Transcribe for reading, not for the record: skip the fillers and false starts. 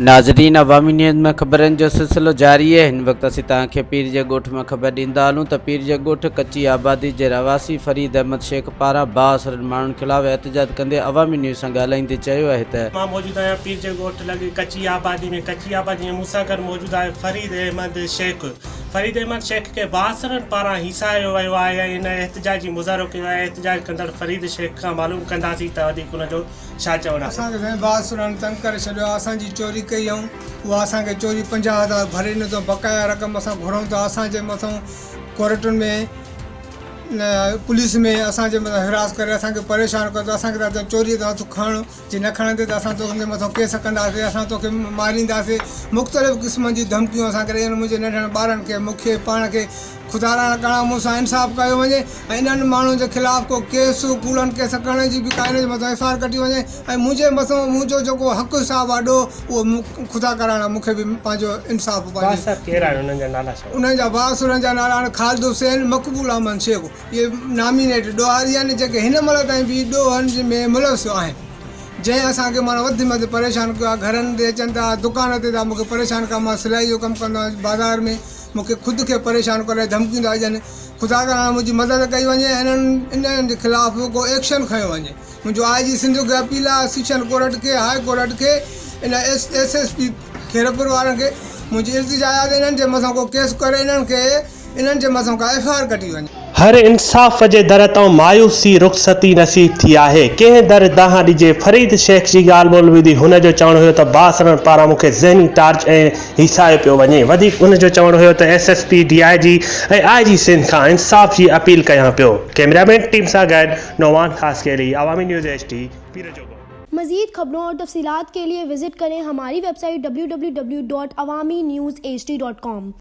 नाज़रीन, अवामी न्यूज़ में ख़बरनि जो सिलसिलो जारी है। हिन वक्त असीं तव्हांखे पीर जे ॻोठ में ख़बर ॾींदा हलूं त पीर जे ॻोठ कच्ची आबादी जे रवासी फ़रीद अहमद शेख पारां बाअसरनि माण्हुनि ख़िलाफ़ एहतजाज कंदे अवामी न्यूज़ सां ॻाल्हाईंदे चयो आहे त मां मौजूद आहियां पीर जे ॻोठ लॻे कच्ची आबादी में मूंसां गॾु मौजूद आहे फरीद अहमद शेख खे बाअसरनि पारां हिसायो वियो आहे ऐं इन एहतजाज जी मुज़ाहिरो कयो आहे। एहतजाज कंदड़ फरीद शेख खां मालूम कंदासीं त वधीक हुनजो छा चवणु आहे। असांखे साईं बाअसरनि तंग करे छॾियो आहे, असांजी चोरी कई ऐं उहा असांखे चोरी 50,000 भरे नथो, बक़ाया रक़म असां घुरूं था। असांजे मथां कोर्टुनि में पुलिस में असांजे मथां हिरास करे असांखे परेशान कंदो। असांखे त चोरीअ तां तूं खण, जे न खणंदे त असां तोखे मथां केस कंदासीं, असां तोखे मारींदासीं। मुख़्तलिफ़ क़िस्मनि जी धमकियूं असांखे ॾियनि। मुंहिंजे नंढनि ॿारनि खे, मूंखे पाण खे ख़ुदा करणा, मूंसां इंसाफ़ कयो वञे ऐं इन्हनि माण्हुनि जे ख़िलाफ़ को केस कूड़नि केस करण जी बि का हिन जे मथां एफ आई आर कटी वञे ऐं मुंहिंजे मथां मुंहिंजो जेको हक़ु हिसाबु आहे ॾो उहो ख़ुदा करणा मूंखे बि पंहिंजो इंसाफ़ उन्हनि जा बाअसरनि जा नाला आहिनि ख़ालिद हुसैन, मक़बूल अहमद शेख। इहे नामिनेट ॾोहारी आहिनि जेके हिन महिल ताईं बि ॾोहनि में मुलविस आहिनि, जंहिं असांखे माना वधि में वधि परेशान कयो आहे। घरनि ते अचनि था, दुकान ते था मूंखे परेशान कयो। मां सिलाई जो कमु कंदो आहियां बाज़ारि में, मूंखे ख़ुदि खे परेशान करे धमकियूं था ॾियनि। ख़ुदा करणा मुंहिंजी मदद कई वञे, इन्हनि जे ख़िलाफ़ को एक्शन खयो वञे। मुंहिंजो IG सिंध खे अपील आहे, सेशन कोर्ट खे, हाई कोर्ट खे, इन SSP खीरपुर वारनि खे मुंहिंजी इल्तिजा आहे इन्हनि जे मथां को केस करे इन्हनि जे मथां का FIR कटी वञे। हर इंसाफ़ जे दर तां मायूसी रुख़सती नसीब थी आहे। कंहिं दर दाह ॾिजे। फरीद शेख जी ॻाल्हि ॿोल विधी। हुनजो चवणु हुयो त बाअसरनि पारां मूंखे ज़हनी टार्च ऐं हिसायो पियो वञे। वधीक हुनजो चवणु हुयो त SSP DIG ऐं IG सिंध खां इंसाफ़ जी अपील कयां पियो। कैमरामैन टीम सां गॾु नौवान ख़ासकेली, अवामी न्यूज़ HD, पीर जो ॻोठ। मज़ीद खबरों और तफसीलात के लिए विजिट करें हमारी वेबसाइट www.awamiNewsHD.com।